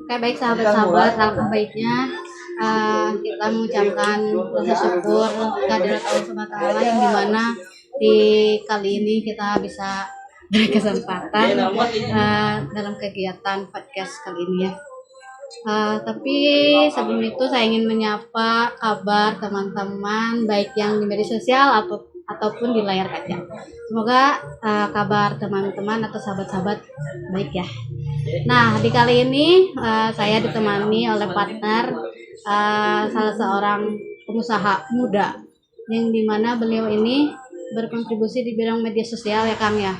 Oke, baik sahabat-sahabat, alangkah baiknya kita mengucapkan rasa syukur kehadirat Allah Subhanahu wa taala yang dimana di kali ini kita bisa berkesempatan dalam kegiatan podcast kali ini ya. Tapi sebelum itu saya ingin menyapa kabar teman-teman baik yang di media sosial ataupun di layar kaca. Semoga kabar teman-teman atau sahabat-sahabat baik ya. Nah, di kali ini saya ditemani oleh partner salah seorang pengusaha muda yang dimana beliau ini berkontribusi di bidang media sosial ya Kang ya.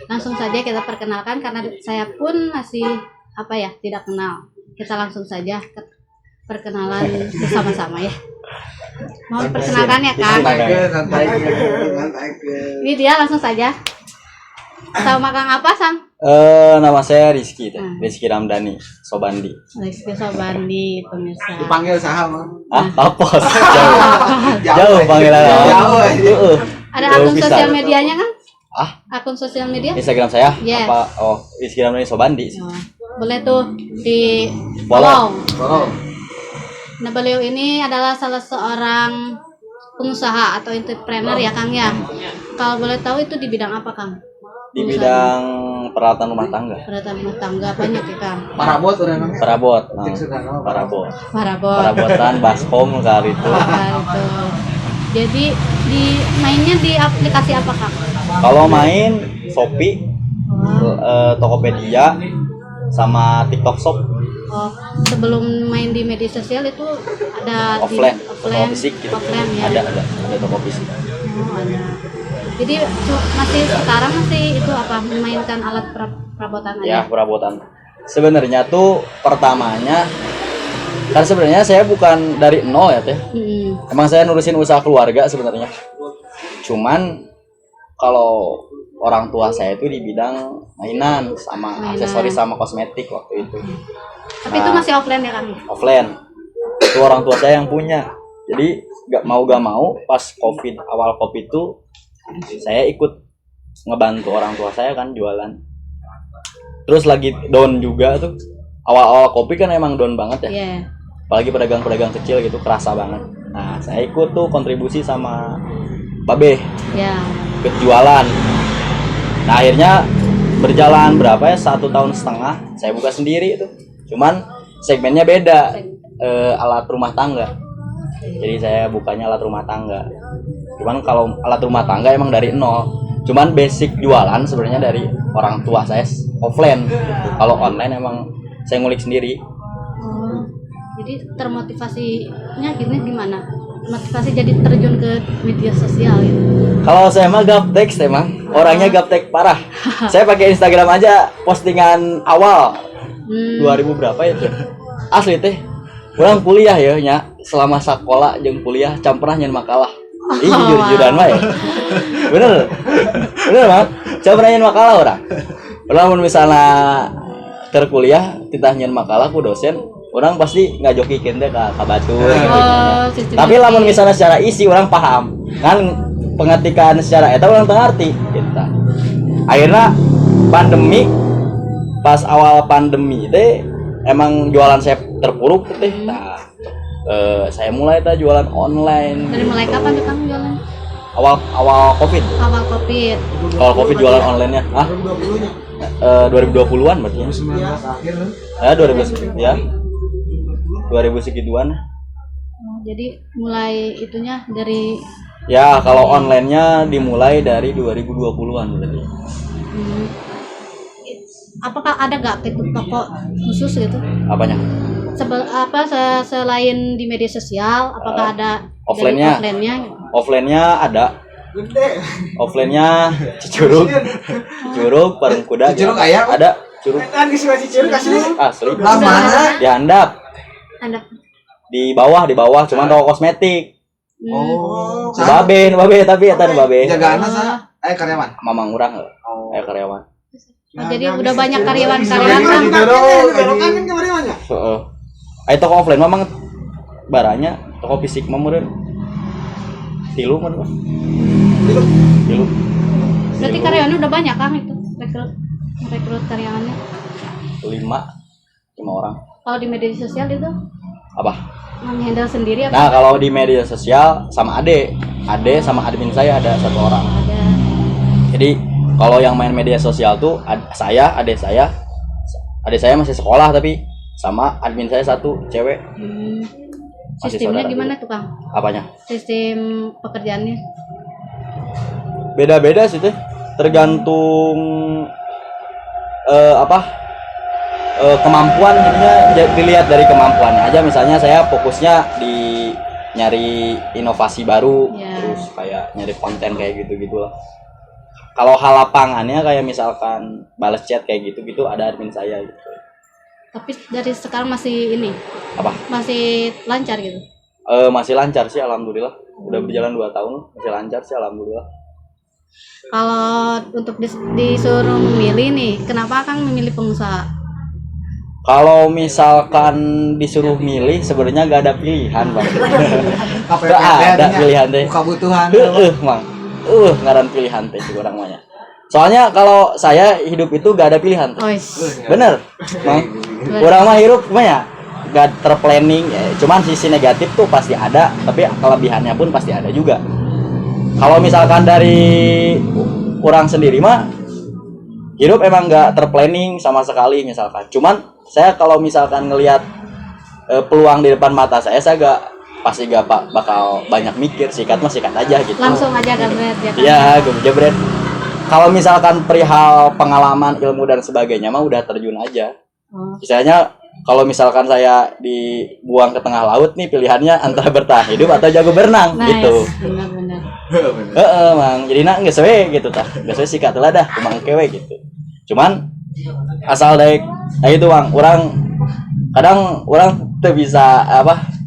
Langsung saja kita perkenalkan karena saya pun masih tidak kenal. Kita langsung saja ke perkenalan bersama-sama ya. Mohon perkenalkan ya Kang. Ini dia langsung saja. Sama Kang apa Sang? Nama saya Rizky Ramdhani Sobandi. Rizky Sobandi pemirsa. Dipanggil saham. Tapos. Jauh panggilan. Jauh. Ada akun sosial medianya kan? Akun sosial media? Instagram saya? Yes. Rizky Ramdhani Sobandi. Boleh tuh di follow. Nah, beliau ini adalah salah seorang pengusaha atau entrepreneur ya Kang ya. Kalau boleh tahu itu di bidang apa Kang? Di bidang peralatan rumah tangga. Peralatan rumah tangga banyak ya Kang. Perabotan baskom kali itu. Jadi mainnya di aplikasi apa Kang? Kalau main Shopee, Tokopedia, sama TikTok Shop. Sebelum main di media sosial itu ada offline toko fisik gitu. Offline ya. Ada toko fisik. Ada. Jadi sekarang itu memainkan alat perabotan aja. Ya, perabotan. Sebenarnya tuh pertamanya kan sebenarnya saya bukan dari nol ya Teh. Emang saya nurusin usaha keluarga sebenarnya. Cuman kalau orang tua saya itu di bidang mainan sama aksesoris sama kosmetik waktu itu. Tapi itu masih offline ya Kang? Offline. Itu orang tua saya yang punya. Jadi gak mau pas awal Covid itu saya ikut ngebantu orang tua saya kan jualan. Terus lagi down juga tuh. Awal-awal kopi kan emang down banget ya. Yeah. Apalagi pedagang-pedagang kecil gitu kerasa banget. Nah, saya ikut tuh kontribusi sama Babe. Yeah. Ikut jualan. Nah, akhirnya berjalan 1,5 tahun saya buka sendiri itu. Cuman segmennya beda. Alat rumah tangga. Jadi saya bukanya alat rumah tangga. Cuman kalau alat rumah tangga emang dari nol. Cuman basic jualan sebenarnya dari orang tua saya offline. Kalau online emang saya ngulik sendiri. Jadi termotivasinya gimana? Motivasi jadi terjun ke media sosial gitu. Kalau saya mah gaptek emang. Orangnya gaptek parah. Saya pakai Instagram aja postingan awal 2000 berapa itu. Asli teh. Orang kuliah ya selama sekolah jeung kuliah pernah nyen makalah. Ih jujur-jujuran mah ya. Bener mah. Pernah nyen makalah orang. Mun misalnya terkuliah kita nyen makalah ku dosen, orang pasti ngajokikeun teh ka batur gitu. Tapi lamun misalnya secara isi orang paham. Kan pengetikan secara eta orang teu ngarti gitu. Akhirnya pas awal pandemi teh emang jualan saya terpuruk teh. Nah, saya mulai jualan online. Dari mulai kapan tuh Kang jualan? Awal Covid. Awal Covid jualan online-nya. 2020-an berarti ya. 2000 ya. 2000 segituan. Jadi mulai itunya dari kalau online-nya dimulai dari 2020-an berarti. Apakah ada itu toko khusus gitu? Apanya? Selain di media sosial, apakah ada offline-nya? Offline-nya ada. Offline-nya Cicurug, Parung Kuda. Cicurug ayam? Ada Curug. Kan di Cicurug asli. Di Handap. Di bawah cuman toko kosmetik. Babe tapi eta Babe. Jagaanna sa karyawan. Mamang urang karyawan. Jadi udah banyak karyawan kan? Ayo toko offline memang baranya toko fisik mah meureun. Tilu. Berarti karyawannya udah banyak Kang itu rekrut karyawannya? 5 5 orang. Kalau di media sosial itu Apa? menghandle sendiri apa? Nah, kalau di media sosial sama ade sama admin saya ada 1 orang. Ada. Jadi kalau yang main media sosial tuh saya, adik saya masih sekolah tapi sama admin saya 1 cewek. Masih Sistemnya saudara gimana juga. tuh Kang? Apanya? Sistem pekerjaannya? Beda-beda sih teh, tergantung kemampuan, jadinya dilihat dari kemampuannya aja. Misalnya saya fokusnya di nyari inovasi baru, Ya. terus kayak nyari konten kayak gitu lah. Kalau hal lapangannya kayak misalkan balas chat kayak gitu ada admin saya gitu. Tapi dari sekarang masih ini, Apa? masih lancar gitu. Masih lancar sih alhamdulillah. Udah berjalan 2 tahun, masih lancar sih alhamdulillah. Kalau untuk disuruh memilih nih, kenapa Kang memilih pengusaha? Kalau misalkan disuruh milih sebenarnya gak ada pilihan, Bang. Apa Gak ada pilihan teh. Kebutuhan. Mang. Ngaran pilihan teh orang namanya. Soalnya kalau saya hidup itu gak ada pilihan teh. Bener, Mang. Orang mah hidup ya gak terplanning ya. Cuman sisi negatif tuh pasti ada, tapi kelebihannya pun pasti ada juga. Kalau misalkan dari orang sendiri mah hidup emang gak terplanning sama sekali misalkan. Cuman saya kalau misalkan ngelihat peluang di depan mata saya pasti gak bakal banyak mikir, sikat aja gitu. Langsung aja gabret ya Kang? Iya, gue jebret. Kalau misalkan perihal pengalaman, ilmu dan sebagainya mah udah terjun aja. Misalnya kalau misalkan saya dibuang ke tengah laut nih, pilihannya antara bertahan hidup atau jago berenang. Nice. Gitu. Benar-benar. Mang. Jadi nak geus we gitu tah. Geus we sikat lah dah kumang kewe gitu. Cuman asal daek itu Bang, kadang orang tuh bisa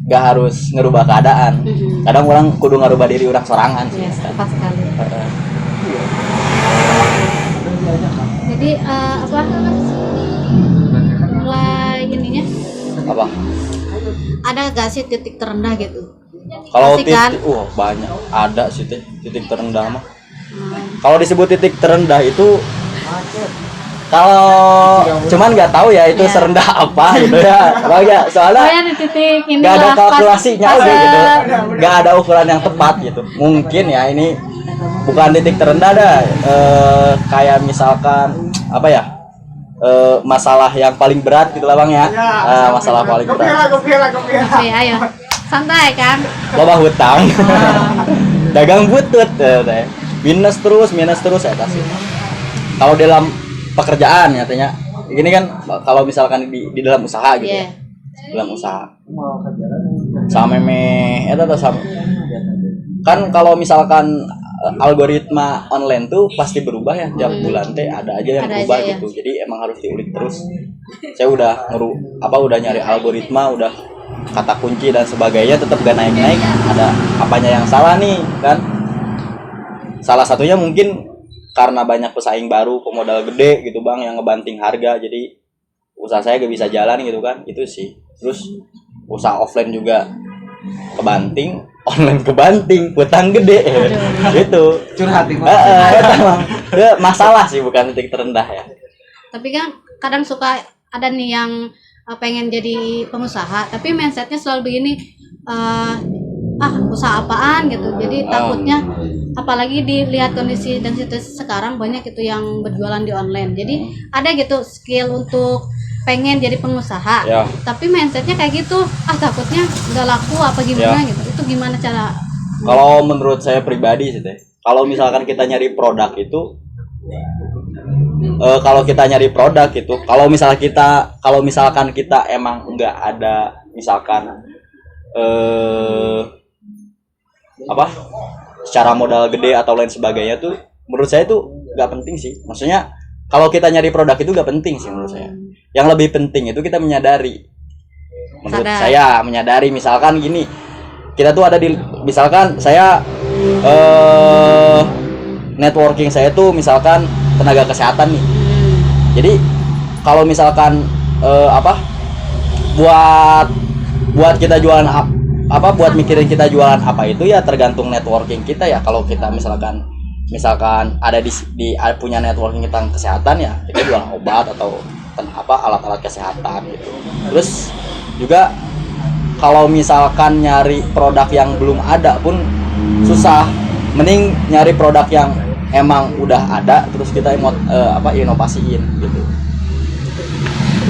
gak harus ngerubah keadaan. Kadang orang kudu ngerubah diri orang sorangan sih. Yes, tepat sekali. Jadi mulai ininya Apa? ada gak sih titik terendah gitu? Kalau Pasti kan? banyak ada sih teh titik terendah mah. Kalau disebut titik terendah itu kalau cuman nggak tahu ya itu Iya. serendah apa gitu ya. Bang ya, soalnya Pokoknya di titik ini nggak ada lah, kalkulasinya pas- aja gitu. pas- Nggak ada ukuran yang tepat gitu. Mungkin ya ini bukan titik terendah dah. Kayak misalkan apa ya? Masalah yang paling berat gitu lah Bang ya. Masalah paling berat. Oke, ayo. Santai Kang. Loba hutang. Dagang butut teh. Minus terus saya kasih. Kalau dalam pekerjaan nyatanya gini kan, kalau misalkan di dalam usaha gitu Iya. ya. Dalam usaha. Sama eta sama. Kan kalau misalkan algoritma online tuh pasti berubah ya, tiap bulan teh ada aja yang Ada berubah aja, ya. gitu. Jadi emang harus diulik terus. Saya udah udah nyari algoritma, udah kata kunci dan sebagainya, tetap gak naik-naik. Ada apanya yang salah nih kan? Salah satunya mungkin karena banyak pesaing baru, pemodal gede gitu Bang yang ngebanting harga, jadi usaha saya gak bisa jalan gitu kan. Itu sih. Terus usaha offline juga kebanting, online kebanting, hutang gede. Gitu. Curhat nih. Masalah sih, bukan titik terendah ya. Tapi kan kadang suka ada nih yang pengen jadi pengusaha, tapi mindsetnya selalu begini, usaha apaan gitu. Jadi takutnya, apalagi dilihat kondisi dan situasi sekarang banyak itu yang berjualan di online. Jadi ada gitu skill untuk pengen jadi pengusaha, Ya. tapi mindsetnya kayak gitu, takutnya nggak laku apa gimana gitu. Itu gimana cara? Kalau menurut saya pribadi sih teh, kalau misalkan kita nyari produk itu, kalau misalkan kita emang nggak ada misalkan secara modal gede atau lain sebagainya tuh, menurut saya tuh nggak penting sih. Maksudnya kalau kita nyari produk itu nggak penting sih menurut saya. Yang lebih penting itu kita menyadari. Menurut saya menyadari, misalkan gini, kita tuh ada di, misalkan saya networking saya tuh misalkan tenaga kesehatan nih. Jadi kalau misalkan buat kita jualan buat mikirin kita jualan apa itu ya tergantung networking kita ya. Kalau kita misalkan ada di punya networking tentang kesehatan ya kita jualan obat atau alat-alat kesehatan gitu. Terus juga kalau misalkan nyari produk yang belum ada pun susah, mending nyari produk yang emang udah ada terus kita inovasiin gitu.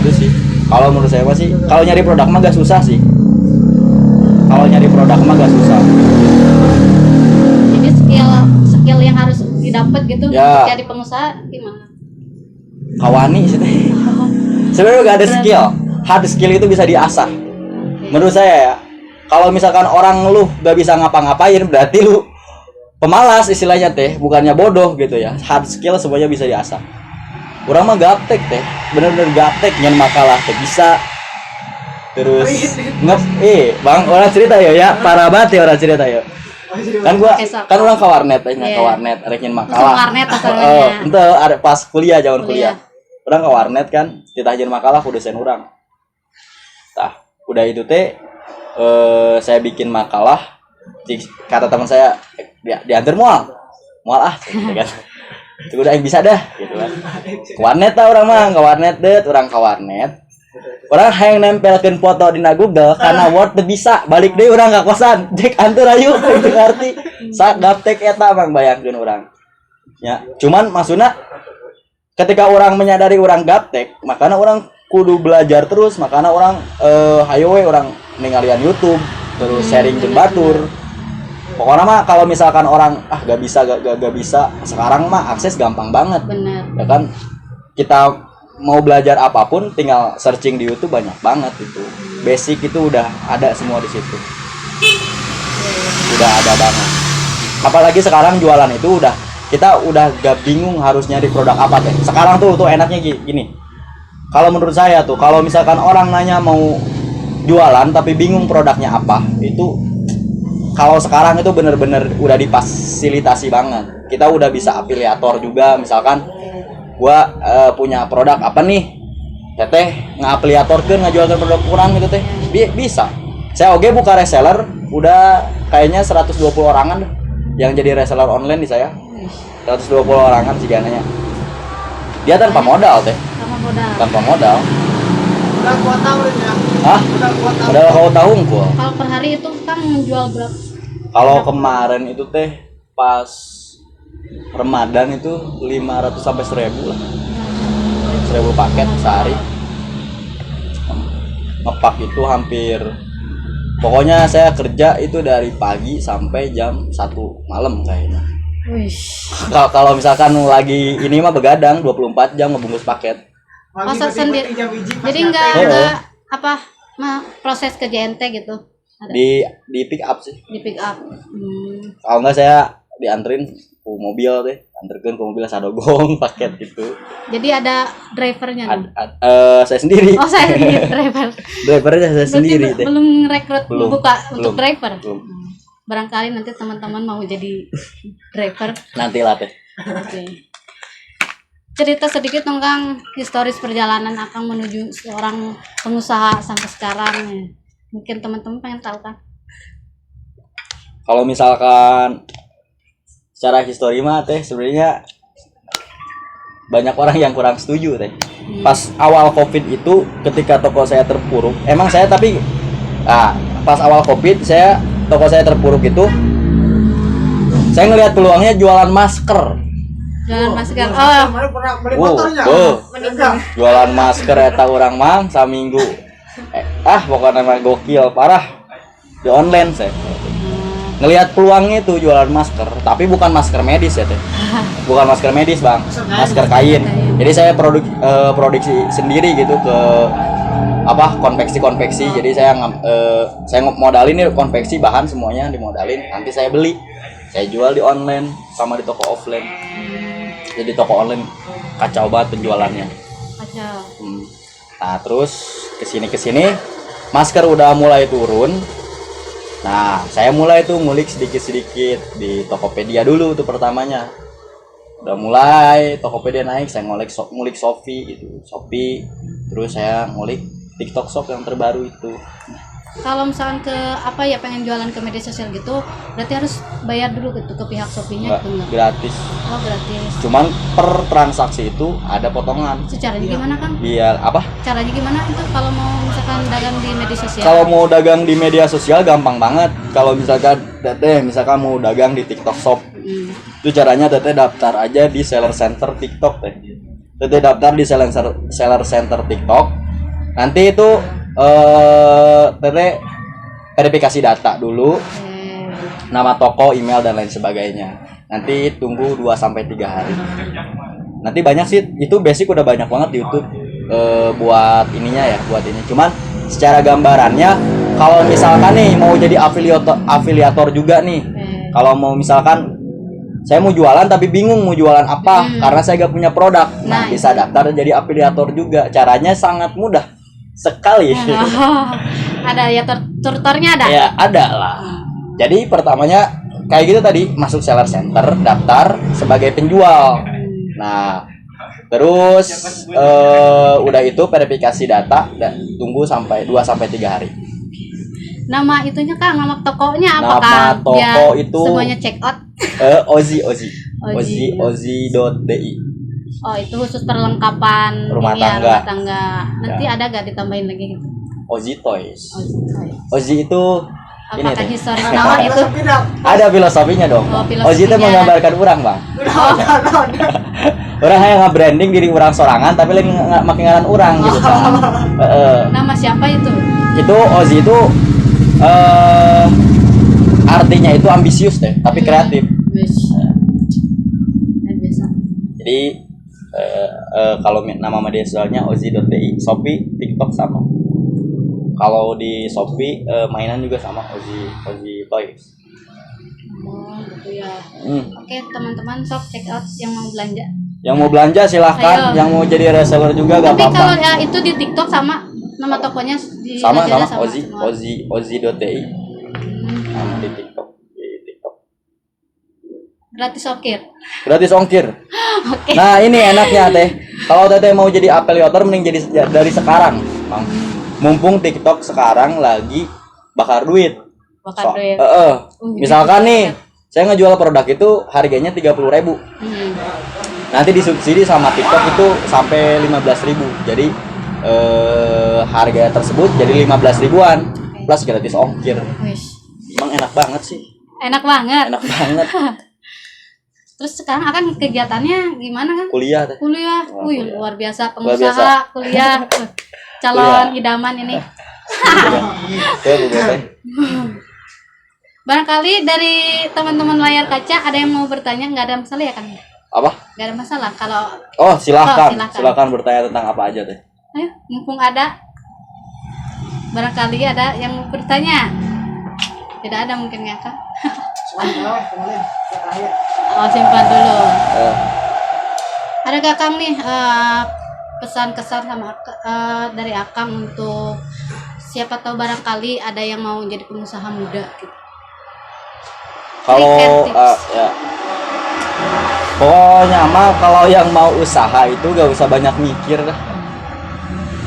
Itu sih kalau menurut saya sih, kalau nyari produk mah gak susah sih. Kalau nyari produk mah gak susah. Jadi skill yang harus didapat gitu Ya. jadi pengusaha gimana? Kawani sih teh. Sebenarnya gak ada skill. Hard skill itu bisa diasah. Menurut saya ya. Kalau misalkan orang lu gak bisa ngapa-ngapain, berarti lu pemalas istilahnya teh, bukannya bodoh gitu ya. Hard skill semuanya bisa diasah. Orang mah gaptek teh, bener-bener gaptek nyen makalah teh bisa. Terus bang orang cerita ya, parah banget ya orang cerita ya. Kan gua kan orang ke warnet teh, ke warnet rek nyen makalah. Warnet asalnya. Ente ada pas kuliah zaman kuliah. Orang ke warnet kan, ditanya makalah ku dosen orang. Tah, udah itu teh saya bikin makalah, kata teman saya diantar mual gitu kan. Itu udah yang bisa dah gitu kan. Ke warnet tah orang mah, ke warnet deh, orang ke warnet. Orang hayang nempelkeun foto di Google karena Word teu bisa, balik deui urang ka kosan. Cek antur ayu gitu ngarti. Sak gaptek eta Bang bayangkeun urang. Ya, cuman maksudna ketika orang menyadari orang gaptek, makanya orang kudu belajar terus, makanya orang hayo we orang ningalian YouTube, terus sharing jeung batur. Pokoknya mah kalau misalkan orang gak bisa sekarang mah akses gampang banget. Bener. Ya kan kita mau belajar apapun tinggal searching di YouTube banyak banget itu. Basic itu udah ada semua di situ. Udah ada banget. Apalagi sekarang jualan itu kita udah gak bingung harus nyari produk apa teh. Sekarang tuh enaknya gini. Kalau menurut saya tuh kalau misalkan orang nanya mau jualan tapi bingung produknya apa, itu kalau sekarang itu bener-bener udah difasilitasi banget. Kita udah bisa afiliator juga, misalkan gua punya produk apa nih, teteh ngafiliatorkeun ngajualkeun produk kurang gitu teh, bisa. Saya oke buka reseller, udah kayaknya 120 orangan yang jadi reseller online di saya. 120 orangan sih gananya. Dia tanpa modal teh. Tanpa modal. Udah kuota udah ya. Hah? Udah kau tahu kok. Kalau per hari itu kan menjual berapa? Kalau kemarin itu teh pas Ramadan itu 500 sampai 1000 lah. 1000 paket sehari. Ngepak itu hampir, pokoknya saya kerja itu dari pagi sampai jam 1 malam kayaknya. Kalau misalkan lagi ini mah begadang 24 jam ngebungkus paket. Masak sendiri. Jadi enggak proses ke JNT gitu. Ada. Di pick up sih. Di pick up. Kalau enggak saya dianterin ke mobil deh, anterkeun ke mobil sadogong paket gitu. Jadi ada drivernya nih. Saya sendiri. Oh, saya sendiri driver. Drivernya saya sendiri teh. Belum rekrut buka untuk driver. Belum. Barangkali nanti teman-teman mau jadi driver. Nanti lah teh. Oke. Cerita sedikit tentang historis perjalanan Akang menuju seorang pengusaha sampai sekarang. Mungkin teman-teman pengen tahu kan? Kalau misalkan secara histori mah teh sebenarnya banyak orang yang kurang setuju teh. Pas awal Covid itu ketika toko saya terpuruk, emang saya tapi pas awal Covid toko saya terpuruk itu saya ngelihat peluangnya jualan masker. Jualan masker. Pernah beli motornya. Jualan masker eta urang mang saminggu. Pokoknya mah gokil parah. Di online saya. Ngelihat peluangnya itu jualan masker, tapi bukan masker medis ya teh. Bukan masker medis, Bang. Masker kain. Jadi saya produksi sendiri gitu ke konveksi. Jadi saya modalin nih konveksi bahan semuanya dimodalin, nanti saya beli. Saya jual di online sama di toko offline. Jadi toko online kacau banget penjualannya. Kacau. Nah, terus kesini masker udah mulai turun. Nah, saya mulai tuh ngulik sedikit-sedikit di Tokopedia dulu tuh pertamanya. Udah mulai Tokopedia naik, saya ngulik Shopee gitu. Shopee, terus saya ngulik TikTok Shop yang terbaru itu. kalau misalkan ke apa ya pengen jualan ke media sosial gitu, berarti harus bayar dulu gitu ke pihak Shopee-nya Enggak, gitu enggak? gratis. Oh, gratis. Cuman per transaksi itu ada potongan. Itu caranya gimana, Kang? Biar apa? Caranya gimana itu kalau mau misalkan dagang di media sosial? Kalau mau dagang di media sosial gampang banget. Kalau misalkan Teteh misalkan mau dagang di TikTok Shop, itu caranya Teteh daftar aja di seller center TikTok teh. Teteh daftar di seller center TikTok. Nanti itu Teteh verifikasi data dulu, nama toko, email dan lain sebagainya. Nanti tunggu 2 sampai 3 hari. Nanti banyak sih, itu basic udah banyak banget di YouTube buat ininya ya, buat ini. Cuman secara gambarannya kalau misalkan nih mau jadi afiliator juga nih. Kalau mau misalkan saya mau jualan tapi bingung mau jualan apa karena saya gak punya produk. Nah, bisa daftar jadi afiliator juga. Caranya sangat mudah sekali. Ada ya tutornya ada? Ya, ada lah. Jadi pertamanya kayak gitu tadi, masuk seller center, daftar sebagai penjual. Nah, terus udah itu verifikasi data dan tunggu sampai 2 sampai 3 hari. Nama itunya Kang, nama tokonya apa Nama Kang? toko Biar itu semuanya check out. Ozi.di. Oh, itu khusus perlengkapan Rumah ini ya, tangga. rumah tangga. Nanti Ya. ada gak ditambahin lagi gitu? Ozi Toys. Oh, Ozi itu ini apakah teh. historis nama itu? Filosofi dah. Ada filosofinya dong. Oh, Ozi itu filosofinya. menggambarkan orang, Bang. Orang yang nge-branding diri orang sorangan tapi lagi makin ngaran orang gitu kan. Nama siapa itu? Itu Ozi itu artinya itu ambisius deh, tapi kreatif. Wis. Biasa. Jadi kalau nama media sosialnya ozi.di, Shopee, TikTok sama. Kalau di Shopee mainan juga sama Ozi Toys. Oh, gitu ya. Hmm. Oke, teman-teman sok check out yang mau belanja. Yang mau belanja silahkan, Ayo. yang mau jadi reseller juga gak Tapi kalau apa-apa. ya itu di TikTok sama nama tokonya di Sama Lazada Ozi, semua. ozi.di. Hmm, Sama di TikTok. gratis ongkir. Gratis ongkir. Oke. Nah, ini enaknya teh. Kalau Teteh mau jadi afiliator mending jadi dari sekarang, Bang. Mumpung TikTok sekarang lagi bakar duit. Bakar duit. Misalkan nih, saya ngejual produk itu harganya 30.000. Nanti disubsidi sama TikTok itu sampai 15.000. Jadi harga tersebut jadi 15 ribuan plus gratis ongkir. Wis. Emang enak banget sih. Enak banget. Enak banget. Terus sekarang akan kegiatannya gimana kan? Kuliah teh. Kuliah. Oh, Wih, kuliah. luar biasa Luar pengusaha kuliah. Calon idaman ini. Ya, Bu Teh. Barangkali dari teman-teman layar kaca ada yang mau bertanya, nggak ada masalah ya kan? Apa? Nggak ada masalah kalau Oh, silakan. Oh, silakan. Silakan bertanya tentang apa aja teh. ayo mumpung ada. Barangkali ada yang mau bertanya. Tidak ada mungkin ya kan? Oh, simpan dulu. Ada gak Kang nih pesan kesan sama dari Akang untuk siapa tahu barangkali ada yang mau jadi pengusaha muda gitu. Kalau tips. ya. Pokoknya mah kalau yang mau usaha itu gak usah banyak mikir dah.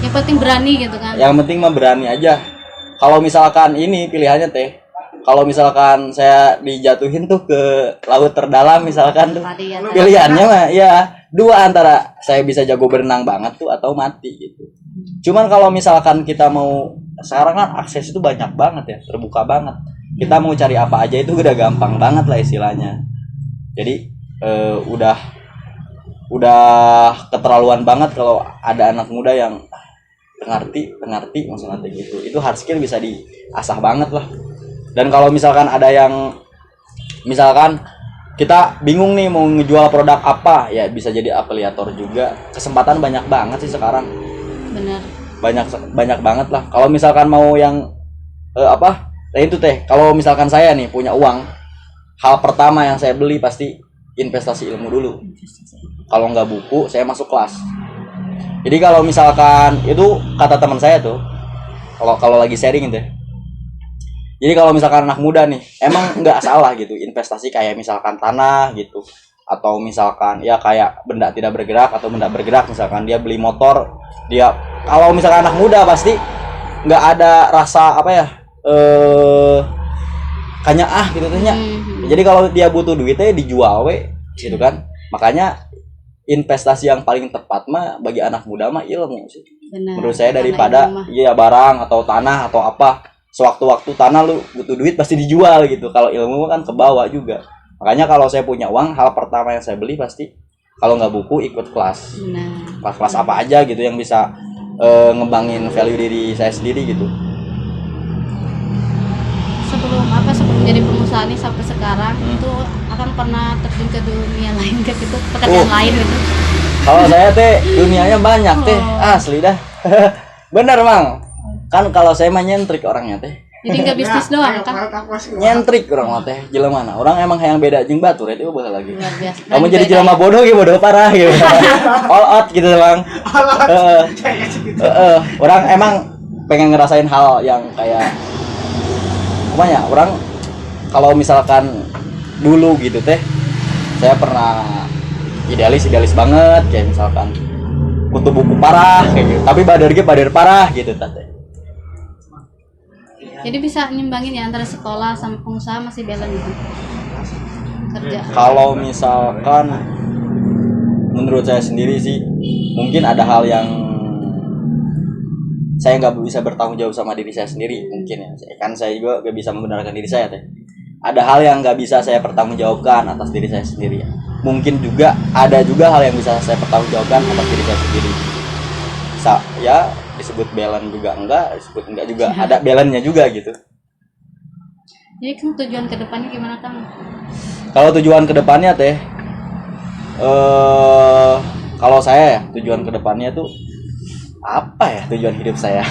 Yang penting berani gitu kan. Yang penting mah berani aja. Kalau misalkan ini pilihannya teh. Kalau misalkan saya dijatuhin tuh ke laut terdalam misalkan tuh. Tadi ya. Pilihannya mah ya dua, antara saya bisa jago berenang banget tuh atau mati gitu. Cuman kalau misalkan kita mau, sekarang kan akses itu banyak banget ya, terbuka banget. Kita mau cari apa aja itu udah gampang banget lah istilahnya. Jadi udah keterlaluan banget kalau ada anak muda yang ngerti maksudnya gitu. Itu hard skill bisa diasah banget lah. Dan kalau misalkan ada yang misalkan kita bingung nih mau ngejual produk apa, ya bisa jadi afiliator juga. Kesempatan banyak banget sih sekarang. Bener. Banyak banget lah. Kalau misalkan mau yang nah itu teh, kalau misalkan saya nih punya uang, hal pertama yang saya beli pasti investasi ilmu dulu. Kalau nggak buku, saya masuk kelas. Jadi kalau misalkan itu kata teman saya tuh, kalau lagi sharing gitu. Jadi kalau misalkan anak muda nih, emang nggak salah gitu investasi kayak misalkan tanah gitu, atau misalkan ya kayak benda tidak bergerak atau benda bergerak, misalkan dia beli motor, dia kalau misalkan anak muda pasti nggak ada rasa apa ya kanya gitu tehnya. Jadi kalau dia butuh duitnya dijual we gitu kan. Makanya investasi yang paling tepat mah bagi anak muda mah ilmu sih. Benar. Menurut saya Karena daripada ilmu mah. iya barang atau tanah atau apa. Sewaktu-waktu tanah lu butuh duit pasti dijual gitu. Kalau ilmu kan kebawa juga. Makanya kalau saya punya uang, hal pertama yang saya beli pasti kalau nggak buku ikut kelas. Benar. Kelas-kelas apa aja gitu yang bisa ngembangin value diri saya sendiri gitu. Sebelum jadi pengusaha nih sampai sekarang itu akan pernah terjun ke dunia lain ke gitu pekerjaan lain gitu. Kalau saya teh dunianya banyak teh, asli dah. Bener Mang. Kan kalau saya mah nyentrik orangnya teh. Jadi nggak bisnis doang kan? Nyentrik orang mah teh, jelema mana? Orang emang yang beda jeung batur itu boleh lagi. Luar biasa. Kamu jadi jelema bodoh gitu, bodoh parah gitu. All out gitu Bang. Orang emang pengen ngerasain hal yang kayak apa ya? Orang kalau misalkan dulu gitu teh, saya pernah idealis banget kayak misalkan kutu buku parah kayak gitu. Tapi badar parah gitu teh. Jadi bisa nyimbangin ya antara sekolah sama pengusaha masih balance gitu. Kerja. Kalau misalkan menurut saya sendiri sih mungkin ada hal yang saya nggak bisa bertanggung jawab sama diri saya sendiri mungkin ya kan saya juga nggak bisa membenarkan diri saya teh. Ada hal yang nggak bisa saya pertanggungjawabkan atas diri saya sendiri ya. Mungkin juga ada hal yang bisa saya pertanggungjawabkan atas diri saya sendiri. Ya disebut balance juga enggak, disebut enggak juga ada balance-nya juga gitu. Jadi kan tujuan kedepannya gimana Kang? Kalau tujuan kedepannya teh, kalau saya ya tujuan kedepannya tuh apa ya tujuan hidup saya?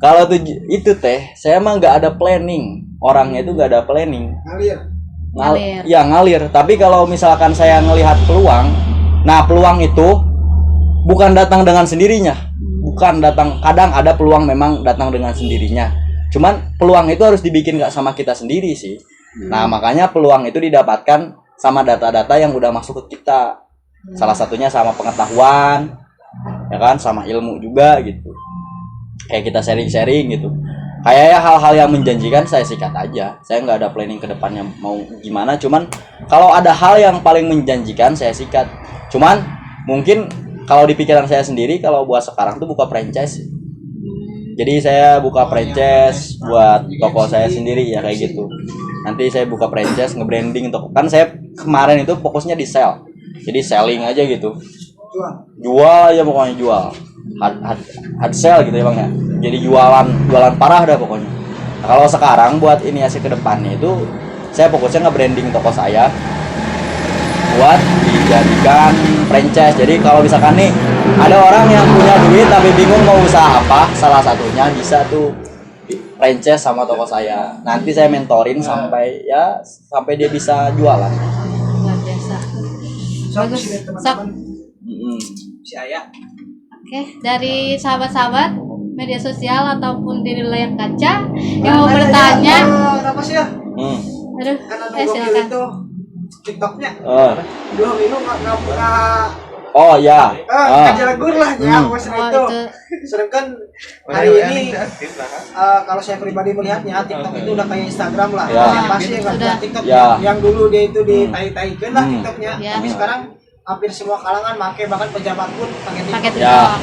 Kalau itu teh, saya mah nggak ada planning. Orangnya itu nggak ada planning. Ngalir. Ya ngalir. Tapi kalau misalkan saya ngelihat peluang, nah peluang itu bukan datang dengan sendirinya. Bukan datang. Kadang ada peluang memang datang dengan sendirinya. Cuman peluang itu harus dibikin nggak sama kita sendiri sih. Nah makanya peluang itu didapatkan sama data-data yang udah masuk ke kita. Salah satunya sama pengetahuan, ya kan, sama ilmu juga gitu. Kayak kita sharing-sharing gitu. Kayaknya hal-hal yang menjanjikan saya sikat aja. Saya nggak ada planning ke depannya mau gimana. Cuman kalau ada hal yang paling menjanjikan saya sikat. Cuman mungkin kalau di pikiran saya sendiri kalau buat sekarang tuh buka franchise. Jadi saya buka franchise buat toko saya sendiri ya kayak gitu. Nanti saya buka franchise nge-branding toko. Kan saya kemarin itu fokusnya di sell. Jadi selling aja gitu. Jual ya pokoknya jual. Hard sell gitu ya Bang ya. Jadi jualan parah dah pokoknya. Nah, kalau sekarang buat ini ke depannya itu saya fokusnya nge-branding toko saya buat dijadikan franchise. Jadi kalau misalkan nih ada orang yang punya duit tapi bingung mau usaha apa, salah satunya bisa tuh franchise sama toko saya. Nanti saya mentorin sampai dia bisa jualan. Luar biasa. Bagus. Si Ayah. Oke, dari sahabat-sahabat media sosial ataupun di layar kaca yang mau bertanya, Apa sih ya? aduh, Kan ada silakan. itu TikToknya. Dua minggu nggak pernah. Oh ya. Kajalagur lah ya, masalah itu. itu. Sedangkan hari ini kalau saya pribadi melihatnya TikTok itu udah kayak Instagram lah. Ya. Siapa sih yang nggak punya Sudah. TikTok? Ya. Yang dulu dia itu ditai-taikan lah TikToknya. Ya. Tapi sekarang hampir semua kalangan pakai, bahkan pejabat pun pakai TikTok. Pakai Ya. TikTok.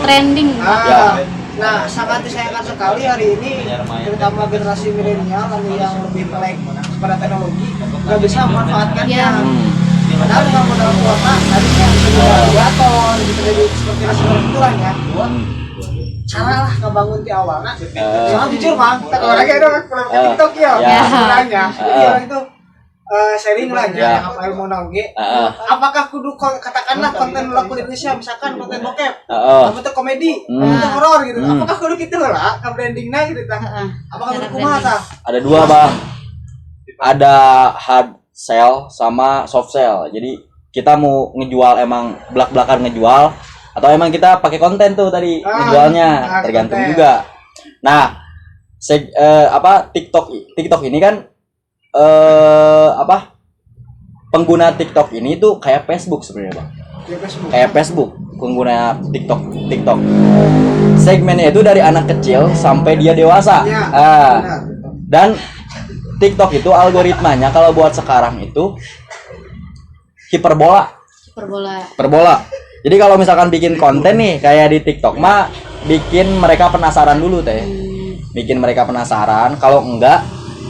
Trending. Ya. Nah, sangat disayangkan sekali hari ini, terutama generasi milenial yang lebih melek pada teknologi, nggak bisa memanfaatkannya. Ya. Padahal dengan modal kuota, tadinya bisa jadi radiator, bisa jadi seperti restoran itulah ya. Cara lah ngebangun di awal. Nah, soalnya jujur Bang, kita kalau lagi ada TikTok ya, sebenarnya. Jadi orang itu sharing lah ya, apa yang mau nongge. Apakah kudu katakanlah konten laku di Indonesia, misalkan konten bokep, atau komedi, atau horor gitu. Apakah kudu gitu lah, ke brandingnya gitu tah. Apakah kudu kumaha tah? Ada dua Bang. Ada hard sell sama soft sell. Jadi kita mau ngejual emang belak-belakan ngejual atau emang kita pakai konten tuh tadi ngejualnya tergantung konten. juga. Nah, TikTok ini kan pengguna TikTok ini tuh kayak Facebook sebenarnya Bang. Ya, Facebook. Kayak Facebook. pengguna TikTok. Segmennya itu dari anak kecil sampai dia dewasa. Dan TikTok itu algoritmanya kalau buat sekarang itu hiperbola. Jadi kalau misalkan bikin konten nih kayak di TikTok mah bikin mereka penasaran dulu teh. Bikin mereka penasaran, kalau enggak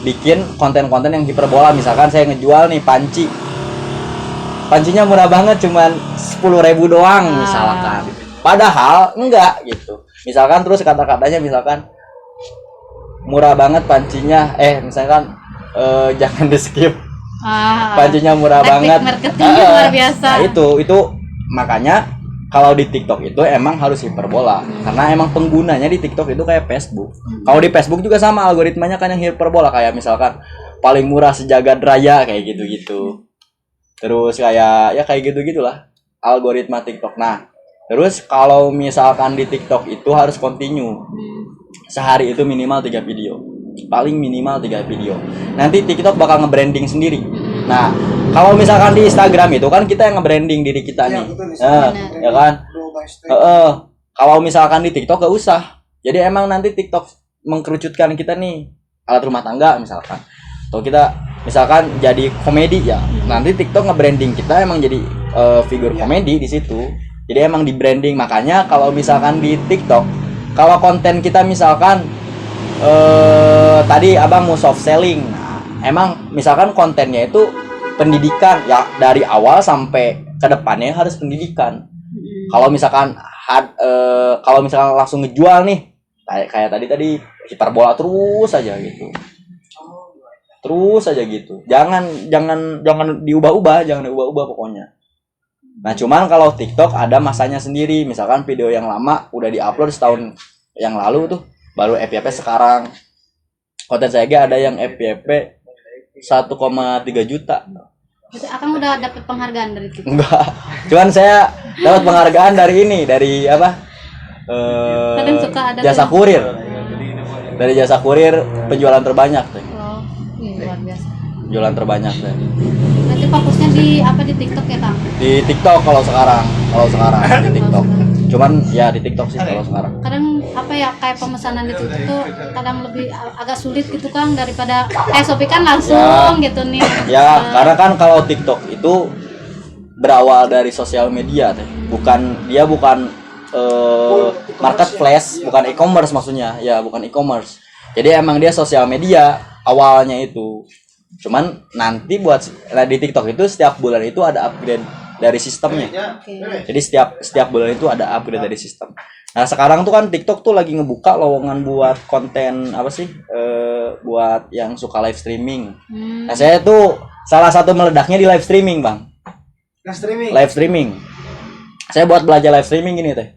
bikin konten-konten yang hiperbola. Misalkan saya ngejual nih panci. Pancinya murah banget cuman 10.000 doang misalkan. Padahal enggak gitu. Misalkan terus kata-katanya misalkan murah banget pancinya, misalkan jangan di skip. Pancinya murah banget. Marketingnya luar biasa. Nah, itu makanya kalau di TikTok itu emang harus hiperbola karena emang penggunanya di TikTok itu kayak Facebook. Kalau di Facebook juga sama algoritmanya kan yang hiperbola, kayak misalkan paling murah sejagat raya kayak gitu-gitu. Terus kayak gitu-gitulah algoritma TikTok. Nah, terus kalau misalkan di TikTok itu harus continue. Sehari itu minimal 3 video. Paling minimal 3 video. Nanti TikTok bakal nge-branding sendiri. Nah, kalau misalkan di Instagram itu kan kita yang nge-branding diri kita nih. Ya kan? Kalau misalkan di TikTok gak usah. Jadi emang nanti TikTok mengkerucutkan kita nih alat rumah tangga misalkan. Atau kita misalkan jadi komedi ya. Nanti TikTok nge-branding kita emang jadi figur komedi di situ. Jadi emang di branding. Makanya kalau misalkan di TikTok, kalau konten kita misalkan tadi abang mau soft selling, nah, emang misalkan kontennya itu pendidikan ya, dari awal sampai ke depannya harus pendidikan. Kalau misalkan kalau misalkan langsung ngejual nih kayak tadi hiperbola terus aja gitu. Jangan diubah-ubah pokoknya. Nah, cuman kalau TikTok ada masanya sendiri. Misalkan video yang lama udah diupload setahun yang lalu tuh, baru FYP sekarang. Konten saya ada yang FYP 1,3 juta. Itu Akang udah dapat penghargaan dari TikTok? Enggak. Cuman saya dapat penghargaan dari apa? Kadang suka ada jasa kurir. Dari jasa kurir penjualan terbanyak tuh. Oh, iya, luar biasa. Penjualan terbanyak tuh. Nanti fokusnya di TikTok ya, Kang? Di TikTok kalau sekarang di TikTok. Cuman ya di TikTok sih kalau sekarang. Kadang kayak pemesanan di TikTok tuh kadang lebih agak sulit gitu, Kang, daripada Shopee kan langsung gitu nih. Ya, karena kan kalau TikTok itu berawal dari sosial media teh. Bukan marketplace, bukan e-commerce maksudnya. Ya, bukan e-commerce. Jadi emang dia sosial media awalnya itu. Cuman nanti di TikTok itu setiap bulan itu ada upgrade dari sistemnya. Jadi setiap bulan itu ada upgrade dari sistem. Nah, sekarang tuh kan TikTok tuh lagi ngebuka lowongan buat konten apa sih? Buat yang suka live streaming. Nah, saya tuh salah satu meledaknya di live streaming, Bang. Live streaming. Saya buat belajar live streaming gini teh.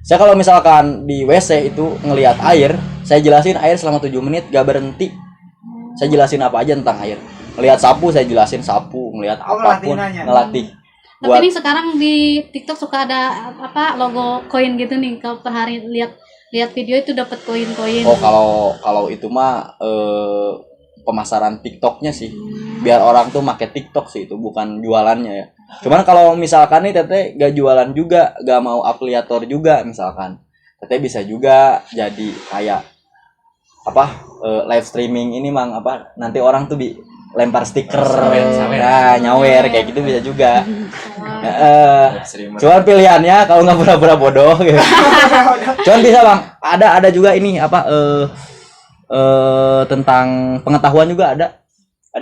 Saya kalau misalkan di WC itu ngelihat air, saya jelasin air selama 7 menit gak berhenti. Saya jelasin apa aja tentang air. Ngelihat sapu saya jelasin sapu, ngelihat apapun ngelatih. Tapi ini sekarang di TikTok suka ada logo koin gitu nih, kalau per hari lihat video itu dapat koin-koin. Oh, kalau itu mah pemasaran TikToknya sih. Biar orang tuh make TikTok sih, itu bukan jualannya ya. Cuman kalau misalkan nih teteh gak jualan juga, gak mau afiliator juga misalkan, teteh bisa juga jadi kayak live streaming ini mang nanti orang tuh lempar stiker, nyawer kayak gitu bisa juga. Cuman pilihannya kalau nggak pura-pura bodoh gitu. Cuman bisa bang, ada juga ini tentang pengetahuan juga ada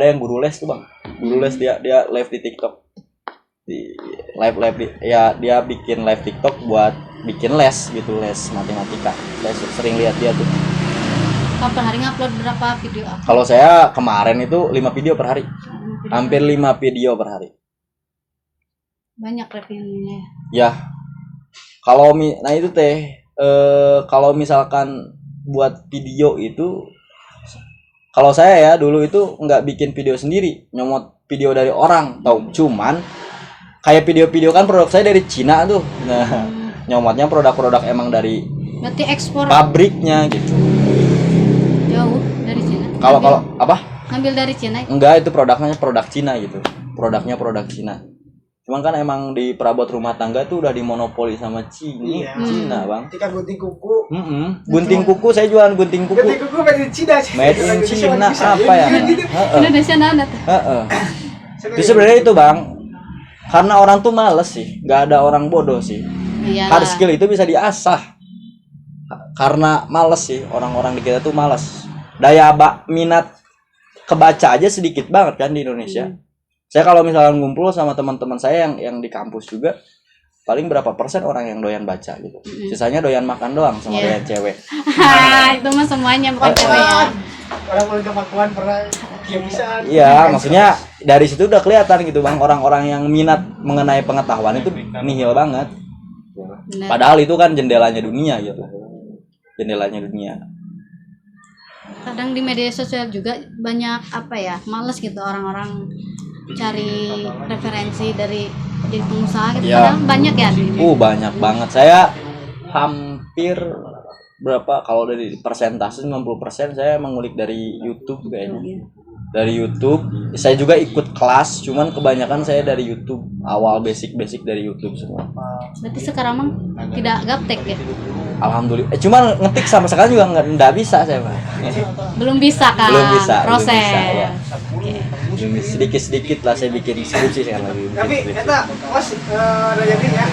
yang guru les tuh bang, guru les dia live di TikTok, dia bikin live TikTok buat bikin les gitu, les matematika. Saya sering lihat dia tuh. Per hari ngupload berapa video? Kalau saya kemarin itu 5 video per hari. Hampir 5 video per hari. Banyak revenue-nya. Ya. Nah itu teh kalau misalkan buat video itu, kalau saya ya dulu itu nggak bikin video sendiri, nyomot video dari orang, cuman kayak video-video kan produk saya dari Cina tuh. Nah, nyomotnya produk-produk emang dari berarti ekspor pabriknya gitu. Jauh dari Cina. Kalau apa? Ngambil dari Cina. Enggak, itu produk Cina gitu. Produknya produk Cina. Cuman kan emang di perabot rumah tangga tuh udah dimonopoli sama Iya. Cina, Bang. Ketika gunting kuku, Gunting kuku, saya jualan gunting kuku. gunting kuku made in Cina. Made in Cina apa ya? Heeh. Indonesia nana tuh. Heeh. Itu sebenarnya itu, Bang. Karena orang tuh males sih, nggak ada orang bodoh sih. Iya. Hard skill itu bisa diasah. Karena males sih, orang-orang di kita tuh males. Minat kebaca aja sedikit banget kan di Indonesia. Saya kalau misalnya ngumpul sama teman-teman saya yang di kampus juga, paling berapa persen orang yang doyan baca gitu. Sisanya doyan makan doang sama doyan cewek. Itu mah semuanya bukan cewek ya. Orang paling kemakuan pernah dia bisa. Iya, maksudnya dari situ udah kelihatan gitu, Bang, orang-orang yang minat mengenai pengetahuan itu nihil banget. Bener. Padahal itu kan jendelanya dunia gitu. Jendelanya dunia. Kadang di media sosial juga banyak apa ya, males gitu orang-orang cari referensi dari jadi pengusaha gitu. Ya. Kadang banyak ya. Banyak banget. Saya hampir berapa kalau dari persentase 90% saya mengulik dari YouTube kayaknya. Dari YouTube, saya juga ikut kelas, cuman kebanyakan saya dari YouTube, awal basic dari YouTube semua. Berarti sekarang mah tidak gaptek ya? Alhamdulillah. Cuman ngetik sama sekali juga nggak bisa saya, Pak. Belum bisa kan? Belum bisa, Proses. belum bisa, ya. Sedikit-sedikit lah saya bikin skripsi sekarang lagi. Tapi eta Mas Rajadin ya.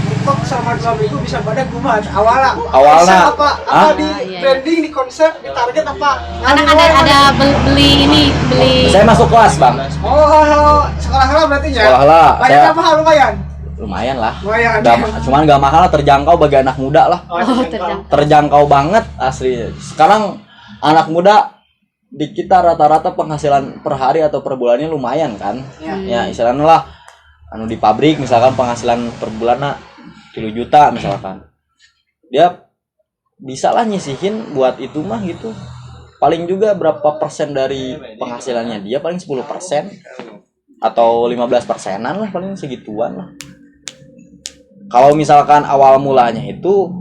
TikTok sama 2 minggu bisa pada kumat awalnya. Awalnya. Apa di Iya. branding, di konsep, di target apa? Karena ada beli Saya masuk kelas, Bang. Oh, sekolah berarti ya? Sekolah lah. Bayarnya mahal lumayan. Lumayan lah. Lumayan. Cuman nggak mahal, terjangkau bagi anak muda lah. Terjangkau banget asli. Sekarang anak muda di kita rata-rata penghasilan per hari atau per bulannya lumayan kan. Ya istilahnya lah di pabrik misalkan penghasilan per bulan 3 juta misalkan. Dia bisa lah nyisihin buat itu mah gitu. Paling juga berapa persen dari penghasilannya dia, paling 10% atau 15%-an lah, paling segituan lah. Kalau misalkan awal mulanya itu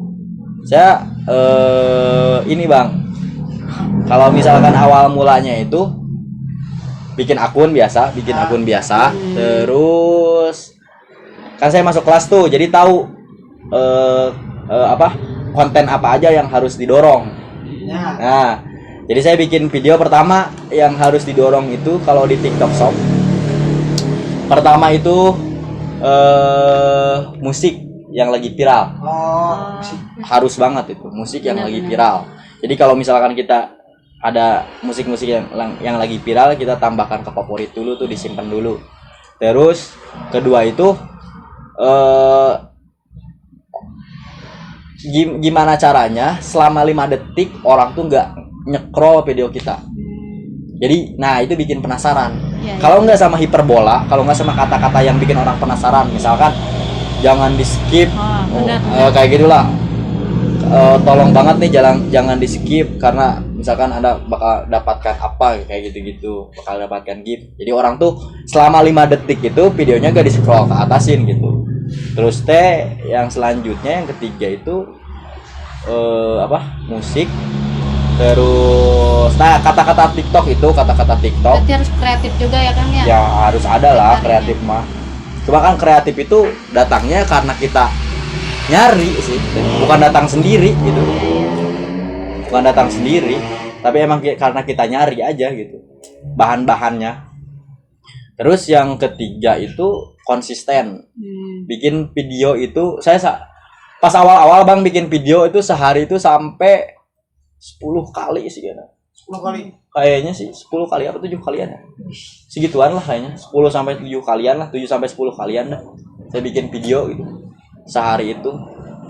saya ini, Bang. Kalau misalkan awal mulanya itu bikin akun biasa, terus kan saya masuk kelas tuh, jadi tahu konten apa aja yang harus didorong. Nah, jadi saya bikin video pertama yang harus didorong itu kalau di TikTok Shop. Pertama itu musik yang lagi viral. Harus banget itu, musik yang lagi viral. Jadi kalau misalkan kita ada musik-musik yang lagi viral, kita tambahkan ke favorit dulu tuh, disimpan dulu. Terus kedua itu gimana caranya selama 5 detik orang tuh nggak nyekrol video kita. Jadi nah itu bikin penasaran. Kalau nggak sama hiperbola, kalau nggak sama kata-kata yang bikin orang penasaran, misalkan jangan di skip, kayak gitulah. Tolong banget nih jangan di skip karena misalkan Anda bakal dapatkan apa kayak gitu-gitu, bakal dapatkan gift. Jadi orang tuh selama 5 detik itu videonya gak di scroll ke atasin gitu. Terus yang selanjutnya yang ketiga itu musik. Terus kata-kata TikTok itu Berarti harus kreatif juga ya Kang ya? Ya harus ada lah kreatif mah. Cuma kan kreatif itu datangnya karena kita nyari sih, bukan datang sendiri gitu. Bukan datang sendiri, tapi emang karena kita nyari aja gitu bahan-bahannya. Terus yang ketiga itu konsisten. Bikin video itu saya pas awal-awal Bang bikin video itu sehari itu sampai 10 kali sih kayaknya. 10 kali. Kayaknya sih 10 kali apa 7 kalian ya. Segituan lah kayaknya. 10 sampai 7 kalian lah, 7 sampai 10 kalian dah. Saya bikin video gitu. Sehari itu.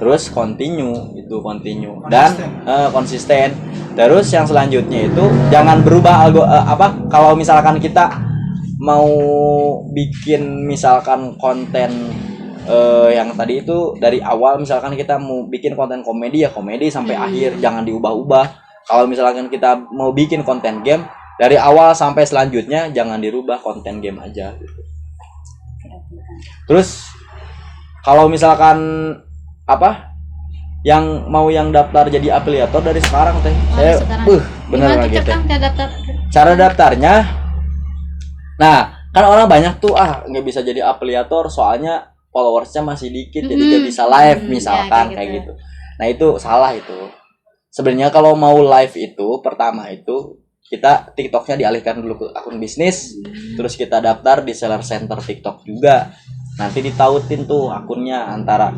Terus continue dan konsisten. Terus yang selanjutnya itu jangan berubah kalau misalkan kita mau bikin misalkan konten yang tadi itu dari awal, misalkan kita mau bikin konten komedi ya komedi sampai akhir, jangan diubah-ubah. Kalau misalkan kita mau bikin konten game dari awal sampai selanjutnya jangan dirubah, konten game aja gitu. Terus kalau misalkan yang daftar jadi afiliator dari sekarang teh, saya bener lagi teh. Cara daftarnya, nah kan orang banyak tuh nggak bisa jadi afiliator soalnya followersnya masih dikit jadi nggak bisa live misalkan ya, kayak gitu. Nah itu salah itu. Sebenarnya kalau mau live itu pertama itu kita TikToknya dialihkan dulu ke akun bisnis, terus kita daftar di seller center TikTok juga. Nanti ditautin tuh akunnya antara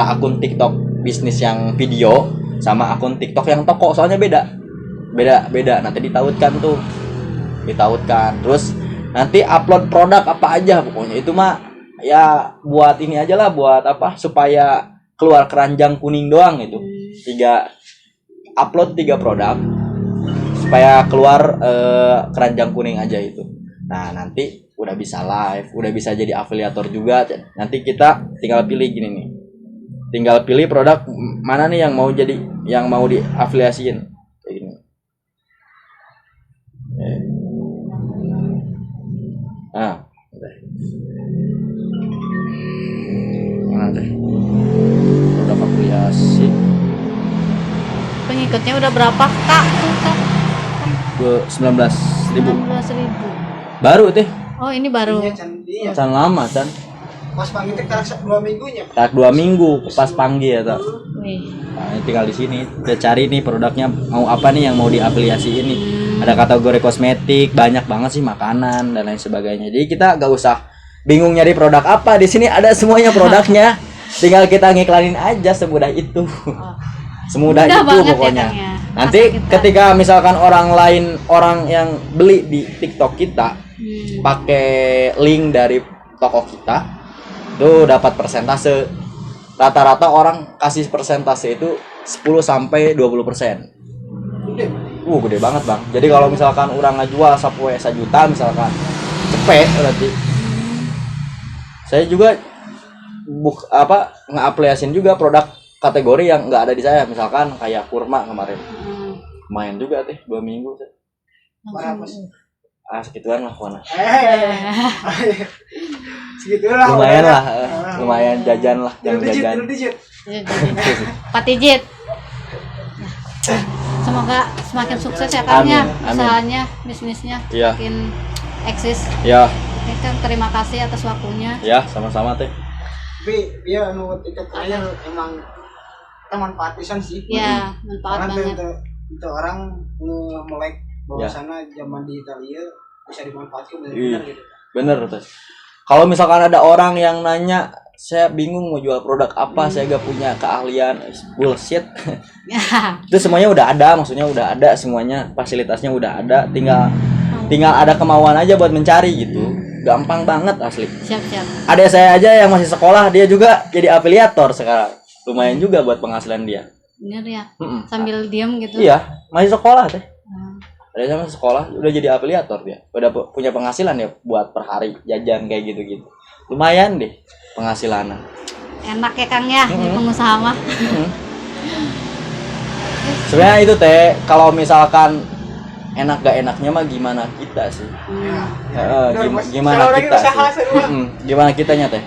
akun TikTok bisnis yang video sama akun TikTok yang toko, soalnya beda. Nanti ditautkan. Terus nanti upload produk apa aja pokoknya itu mah ya buat ini aja lah, buat apa supaya keluar keranjang kuning doang itu. Upload 3 produk supaya keluar keranjang kuning aja itu. Nah nanti udah bisa live, udah bisa jadi afiliator juga. Nanti kita tinggal pilih gini nih, tinggal pilih produk mana nih yang mau diafiliasiin kayak gini. Nah mana deh produk afiliasi. Pengikutnya udah berapa kak? 19.000 baru teh. Oh ini baru. Iya. Can lama can. Pas pagi teh karak 2 minggunya. Kayak 2 minggu pas panggil ya tak. Wih. Nah, ini tinggal di sini. Kita cari nih produknya mau apa nih yang mau diafiliasi ini. Ada kategori kosmetik, banyak banget sih, makanan dan lain sebagainya. Jadi kita gak usah bingung nyari produk apa. Di sini ada semuanya produknya. Tinggal kita ngiklanin aja, semudah itu. Semudah Mudah itu banget pokoknya. ya, Kang, ya. Nanti ketika misalkan orang yang beli di TikTok kita pakai link dari toko kita, tuh dapat persentase. Rata-rata orang kasih persentase itu 10-20%. Gede banget bang. Jadi kalau misalkan orang ngejual sapoe 1 juta misalkan, cepet berarti. Saya juga nge-appliasin juga produk kategori yang nggak ada di saya, misalkan kayak kurma kemarin. Lumayan juga 2 minggu teh. Segituan lah mana. Segitulah. Lumayan lah, lumayan jajan lah, jajan. Pak Tijit. Semoga semakin sukses ya Kang ya, usahanya, bisnisnya Iya. makin eksis. Ya, Oke Kang, terima kasih atas waktunya. ya sama-sama teh. Tapi dia tiket air emang kita manfaat pisan sih. Ya, manfaat Karena banget. untuk orang melek bahwa Ya. sana zaman digital iya bisa dimanfaatkan Iya. benar-benar gitu. Bener teh. Kalau misalkan ada orang yang nanya, saya bingung mau jual produk apa, saya gak punya keahlian, bullshit. Itu semuanya udah ada, maksudnya udah ada semuanya, fasilitasnya udah ada, tinggal ada kemauan aja buat mencari gitu. Gampang banget asli. Siap. Ada saya aja yang masih sekolah, dia juga jadi afiliator sekarang. Lumayan juga buat penghasilan dia. Bener ya. Sambil diam gitu. Iya, masih sekolah teh. Ada yang masih sekolah udah jadi afiliator dia. Udah punya penghasilan ya buat per hari jajan kayak gitu-gitu. Lumayan deh penghasilannya. Enak ya Kang ya, di pengusaha mah. Sebenarnya itu teh kalau misalkan enak gak enaknya mah gimana kita sih. Gimana kita sih. Gimana kitanya teh.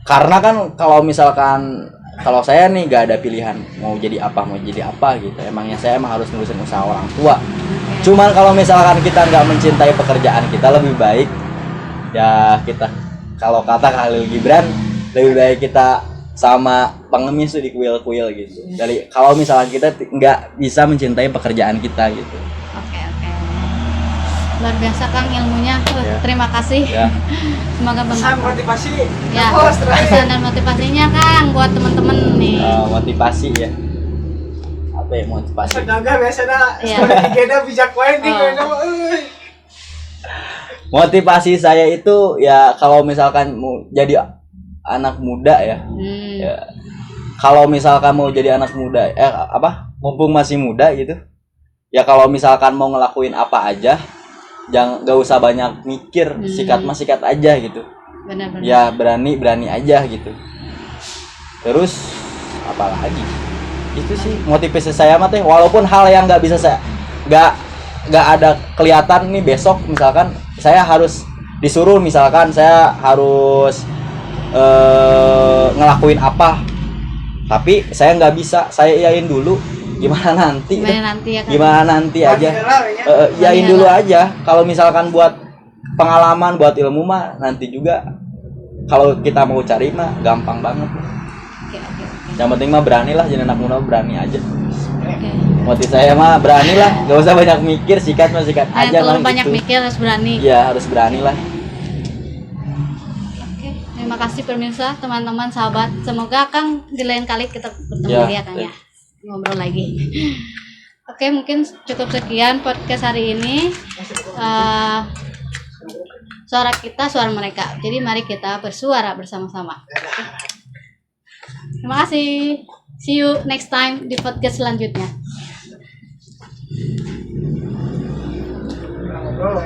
Karena kan kalau misalkan kalau saya nih gak ada pilihan mau jadi apa gitu. Emangnya saya emang harus ngurusin usaha orang tua. Cuman kalau misalkan kita nggak mencintai pekerjaan kita, lebih baik ya kita, kalau kata Khalil Gibran, lebih baik kita sama pengemis tuh di kuil-kuil gitu. Dari kalau misalkan kita nggak bisa mencintai pekerjaan kita gitu. Oke. Luar biasa Kang ilmunya. Terima kasih. Ya. Semoga Pesan bermanfaat. motivasi. Ya, Bos, terakhir. pesan dan motivasinya Kang buat teman-teman nih. Motivasi ya. Apa ya motivasi? Sedaga biasanya Iya. digeda bijak wae nih nama euy. Motivasi saya itu ya kalau misalkan mau jadi anak muda ya. Ya. Kalau misalkan mau jadi anak muda mumpung masih muda gitu. Ya kalau misalkan mau ngelakuin apa aja, jangan gak usah banyak mikir, sikat aja gitu. Benar. Ya berani aja gitu. Terus apa lagi? Itu sih motivasi saya mah teh, walaupun hal yang nggak bisa saya nggak ada kelihatan nih besok misalkan saya harus disuruh, misalkan saya harus ngelakuin apa tapi saya nggak bisa, saya iyain dulu, gimana nanti ya Kang? gimana nanti aja iyain dulu aja. Kalau misalkan buat pengalaman buat ilmu mah nanti juga kalau kita mau cari mah gampang banget. Oke. Yang penting mah berani lah, jadi anak muda berani aja. Oke. Motif saya mah berani lah, gak usah banyak mikir, sikat aja Kalau lah banyak gitu. mikir harus berani. Iya harus berani lah. Oke, terima kasih pemirsa, teman-teman, sahabat. Semoga Kang di lain kali kita bertemu Ya, lagi ya Kang ya. Ngobrol lagi. Oke, mungkin cukup sekian podcast hari ini. Suara kita, suara mereka. Jadi mari kita bersuara bersama-sama. Oke. Terima kasih. See you next time di podcast selanjutnya. Ngobrol lah.